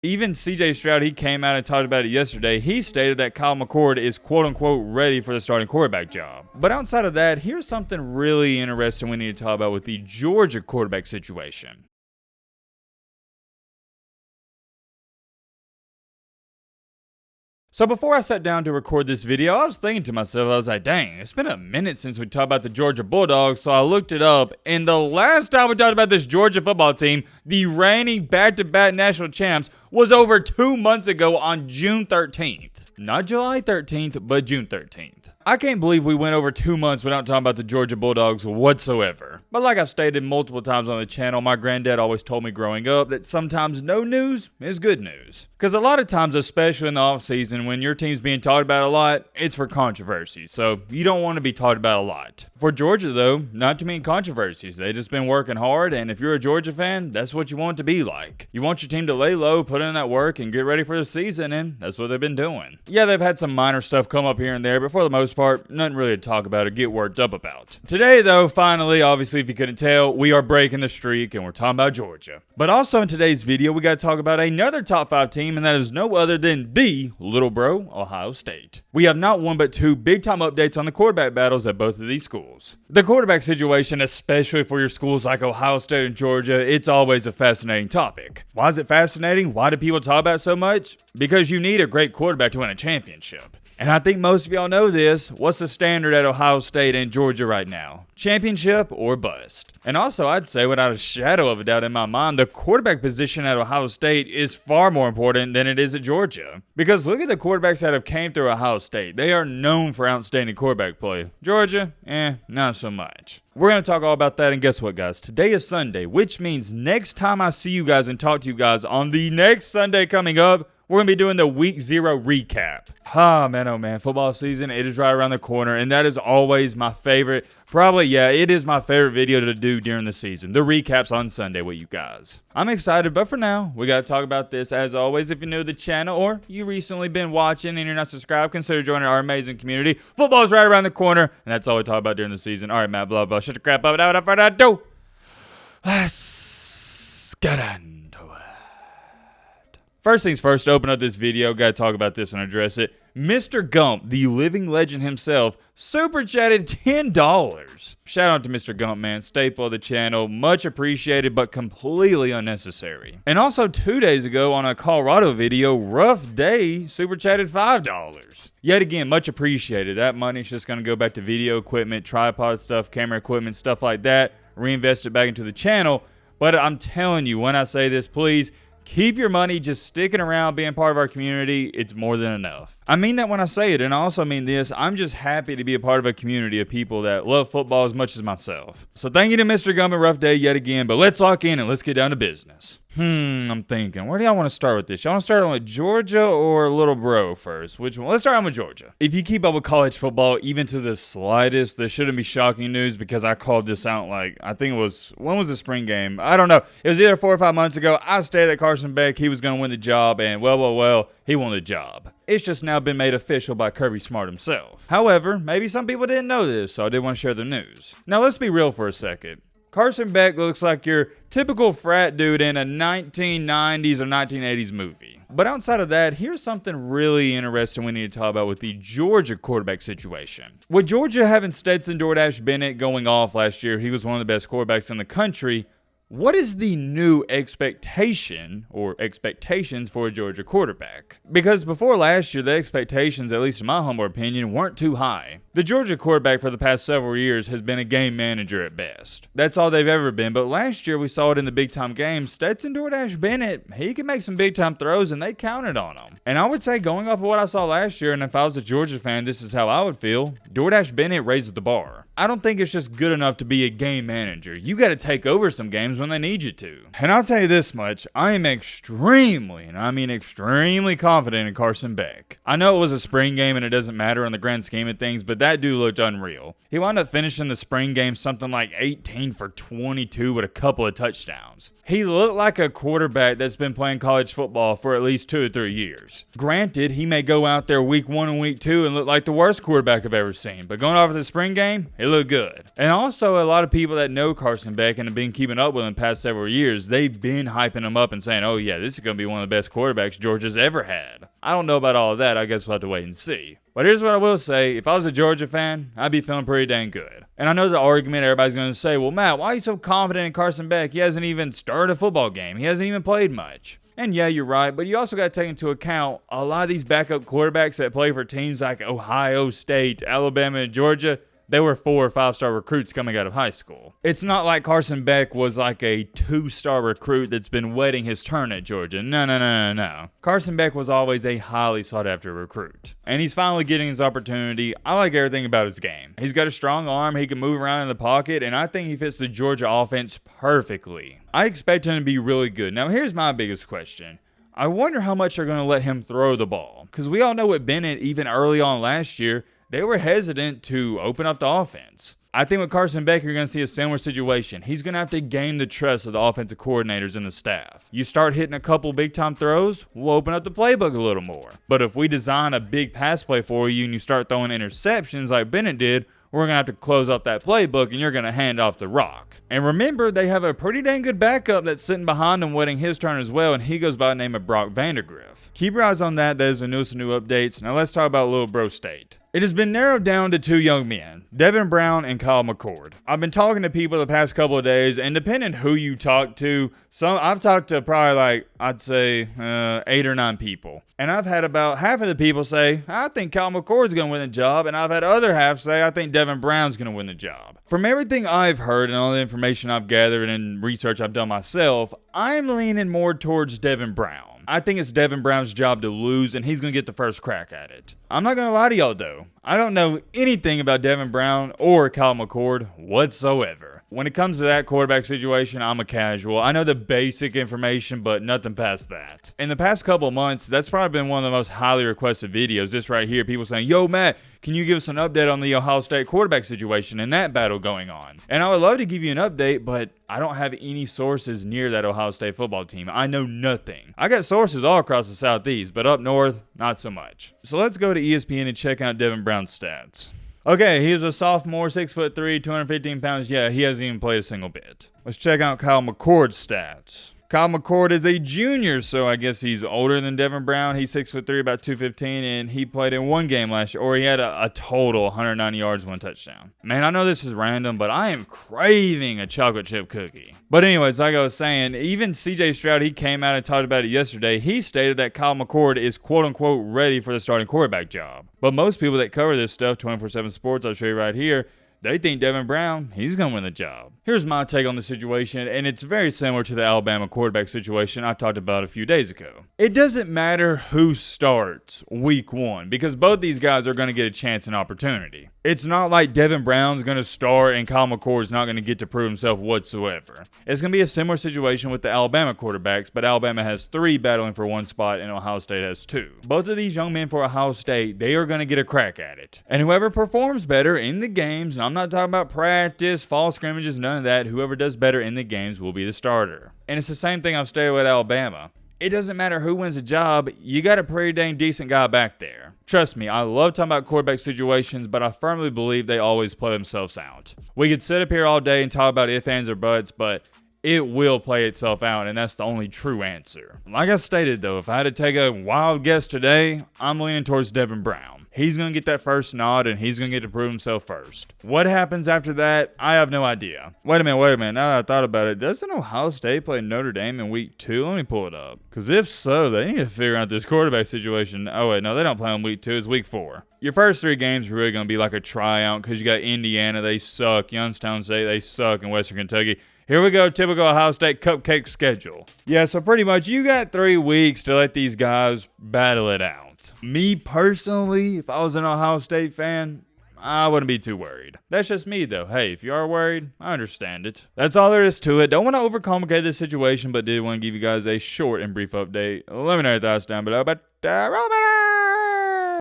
Even CJ Stroud, he came out and talked about it yesterday. He stated that Kyle McCord is quote unquote ready for the starting quarterback job. But outside of that, here's something really interesting we need to talk about with the Georgia quarterback situation. So before I sat down to record this video, I was thinking to myself, I was like, dang, it's been a minute since we talked about the Georgia Bulldogs, so I looked it up, and the last time we talked about this Georgia football team, the reigning back-to-back national champs, was over 2 months ago on June 13th. Not July 13th, but June 13th. I can't believe we went over 2 months without talking about the Georgia Bulldogs whatsoever. But like I've stated multiple times on the channel, my granddad always told me growing up that sometimes no news is good news. Because a lot of times, especially in the offseason, when your team's being talked about a lot, it's for controversy. So you don't want to be talked about a lot. For Georgia, though, not too many controversies. They've just been working hard, and if you're a Georgia fan, that's what you want it to be like. You want your team to lay low, put in that work, and get ready for the season, and that's what they've been doing. Yeah, they've had some minor stuff come up here and there, but for the most part, nothing really to talk about or get worked up about. Today, though, finally, obviously, if you couldn't tell, we are breaking the streak, and we're talking about Georgia. But also in today's video, we got to talk about another top 5 team, and that is no other than the Little Bro, Ohio State. We have not one but 2 big-time updates on the quarterback battles at both of these schools. The quarterback situation, especially for your schools like Ohio State and Georgia, it's always a fascinating topic. Why is it fascinating? Why do people talk about it so much? Because you need a great quarterback to win a championship. And I think most of y'all know this. What's the standard at Ohio State and Georgia right now? Championship or bust. And also, I'd say without a shadow of a doubt in my mind, the quarterback position at Ohio State is far more important than it is at Georgia. Because look at the quarterbacks that have came through Ohio State. They are known for outstanding quarterback play. Georgia, not so much. We're going to talk all about that, and guess what, guys? Today is Sunday, which means next time I see you guys and talk to you guys on the next Sunday coming up, we're going to be doing the Week 0 recap. Oh man, football season, it is right around the corner, and that is always my favorite. It is my favorite video to do during the season. The recaps on Sunday with you guys. I'm excited, but for now, we got to talk about this. As always, if you're new to the channel or you recently been watching and you're not subscribed, consider joining our amazing community. Football is right around the corner, and that's all we talk about during the season. All right, Matt, blah, blah, shut the crap up. Without further ado, let's get into it. First things first, to open up this video, got to talk about this and address it. Mr. Gump, the living legend himself, super chatted $10. Shout out to Mr. Gump, man. Staple of the channel. Much appreciated, but completely unnecessary. And also 2 days ago on a Colorado video, Rough Day super chatted $5. Yet again, much appreciated. That money's just going to go back to video equipment, tripod stuff, camera equipment, stuff like that. Reinvest it back into the channel. But I'm telling you, when I say this, please keep your money just sticking around, being part of our community. It's more than enough. I mean that when I say it, and I also mean this. I'm just happy to be a part of a community of people that love football as much as myself. So thank you to Mr. Gum and Rough Day yet again, but let's lock in and let's get down to business. I'm thinking, where do y'all want to start with this? Y'all want to start with Georgia or Little Bro first? Which one? Let's start on with Georgia. If you keep up with college football, even to the slightest, there shouldn't be shocking news because I called this out I think it was, when was the spring game? I don't know. It was either 4 or 5 months ago. I stated that Carson Beck, he was going to win the job, and well, he won the job. It's just now been made official by Kirby Smart himself. However, maybe some people didn't know this, so I did want to share the news. Now let's be real for a second. Carson Beck looks like your typical frat dude in a 1990s or 1980s movie. But outside of that, here's something really interesting we need to talk about with the Georgia quarterback situation. With Georgia having Stetson DoorDash Bennett going off last year, he was one of the best quarterbacks in the country. What is the new expectation or expectations for a Georgia quarterback? Because before last year, the expectations, at least in my humble opinion, weren't too high. The Georgia quarterback for the past several years has been a game manager at best. That's all they've ever been, but last year we saw it in the big-time games. Stetson DoorDash Bennett, he can make some big-time throws, and they counted on him. And I would say, going off of what I saw last year, and if I was a Georgia fan, this is how I would feel, DoorDash Bennett raises the bar. I don't think it's just good enough to be a game manager. You got to take over some games when they need you to. And I'll tell you this much, I am extremely, and I mean extremely confident in Carson Beck. I know it was a spring game and it doesn't matter in the grand scheme of things, but that dude looked unreal. He wound up finishing the spring game something like 18 for 22 with a couple of touchdowns. He looked like a quarterback that's been playing college football for at least 2 or 3 years. Granted, he may go out there week 1 and week 2 and look like the worst quarterback I've ever seen, but going off of the spring game, it looked good. And also, a lot of people that know Carson Beck and have been keeping up with in the past several years, they've been hyping him up and saying, oh yeah, this is going to be one of the best quarterbacks Georgia's ever had. I don't know about all of that. I guess we'll have to wait and see. But here's what I will say. If I was a Georgia fan, I'd be feeling pretty dang good. And I know the argument everybody's going to say, well, Matt, why are you so confident in Carson Beck? He hasn't even started a football game. He hasn't even played much. And yeah, you're right, but you also got to take into account a lot of these backup quarterbacks that play for teams like Ohio State, Alabama, and Georgia. They were 4 or 5-star recruits coming out of high school. It's not like Carson Beck was like a 2-star recruit that's been waiting his turn at Georgia. No. Carson Beck was always a highly sought-after recruit. And he's finally getting his opportunity. I like everything about his game. He's got a strong arm, he can move around in the pocket, and I think he fits the Georgia offense perfectly. I expect him to be really good. Now, here's my biggest question. I wonder how much they're going to let him throw the ball. Because we all know with Bennett, even early on last year, they were hesitant to open up the offense. I think with Carson Beck, you're going to see a similar situation. He's going to have to gain the trust of the offensive coordinators and the staff. You start hitting a couple big-time throws, we'll open up the playbook a little more. But if we design a big pass play for you and you start throwing interceptions like Bennett did, we're going to have to close up that playbook and you're going to hand off the rock. And remember, they have a pretty dang good backup that's sitting behind him waiting his turn as well, and he goes by the name of Brock Vandagriff. Keep your eyes on that. There's the newest new updates. Now let's talk about Little Bro State. It has been narrowed down to 2 young men, Devin Brown and Kyle McCord. I've been talking to people the past couple of days, and depending who you talk to, I've talked to probably I'd say 8 or 9 people. And I've had about half of the people say, I think Kyle McCord's going to win the job, and I've had other half say, I think Devin Brown's going to win the job. From everything I've heard and all the information I've gathered and research I've done myself, I'm leaning more towards Devin Brown. I think it's Devin Brown's job to lose, and he's going to get the first crack at it. I'm not going to lie to y'all, though. I don't know anything about Devin Brown or Kyle McCord whatsoever. When it comes to that quarterback situation, I'm a casual. I know the basic information, but nothing past that. In the past couple of months, that's probably been one of the most highly requested videos. This right here, people saying, yo, Matt, can you give us an update on the Ohio State quarterback situation and that battle going on? And I would love to give you an update, but I don't have any sources near that Ohio State football team. I know nothing. I got sources all across the Southeast, but up north, not so much. So let's go to ESPN and check out Devin Brown's stats. Okay, he was a sophomore, 6'3", 215 pounds. Yeah, he hasn't even played a single bit. Let's check out Kyle McCord's stats. Kyle McCord is a junior, so I guess he's older than Devin Brown. He's 6'3", about 215, and he played in 1 game last year, or he had a total 190 yards, 1 touchdown. Man, I know this is random, but I am craving a chocolate chip cookie. But anyways, like I was saying, even CJ Stroud, he came out and talked about it yesterday. He stated that Kyle McCord is quote-unquote ready for the starting quarterback job. But most people that cover this stuff, 24/7 Sports, I'll show you right here, they think Devin Brown, he's going to win the job. Here's my take on the situation, and it's very similar to the Alabama quarterback situation I talked about a few days ago. It doesn't matter who starts week 1, because both these guys are going to get a chance and opportunity. It's not like Devin Brown's going to start and Kyle McCord's not going to get to prove himself whatsoever. It's going to be a similar situation with the Alabama quarterbacks, but Alabama has 3 battling for 1 spot and Ohio State has 2. Both of these young men for Ohio State, they are going to get a crack at it. And whoever performs better in the games, and I'm not talking about practice, fall scrimmages, none of that, whoever does better in the games will be the starter. And it's the same thing I've stated with Alabama. It doesn't matter who wins the job, you got a pretty dang decent guy back there. Trust me, I love talking about quarterback situations, but I firmly believe they always play themselves out. We could sit up here all day and talk about ifs, ands, or buts, but it will play itself out, and that's the only true answer. Like I stated, though, if I had to take a wild guess today, I'm leaning towards Devin Brown. He's going to get that first nod, and he's going to get to prove himself first. What happens after that, I have no idea. Wait a minute. Now that I thought about it, doesn't Ohio State play Notre Dame in week 2? Let me pull it up. Because if so, they need to figure out this quarterback situation. Oh, wait, no, they don't play on week 2. It's week 4. Your first 3 games are really going to be like a tryout because you got Indiana, they suck. Youngstown State, they suck. And Western Kentucky. Here we go, typical Ohio State cupcake schedule. Yeah, so pretty much you got 3 weeks to let these guys battle it out. Me personally, if I was an Ohio State fan, I wouldn't be too worried. That's just me, though. Hey, if you are worried, I understand it. That's all there is to it. Don't want to overcomplicate this situation, but did want to give you guys a short and brief update. Let me know your thoughts down below. But,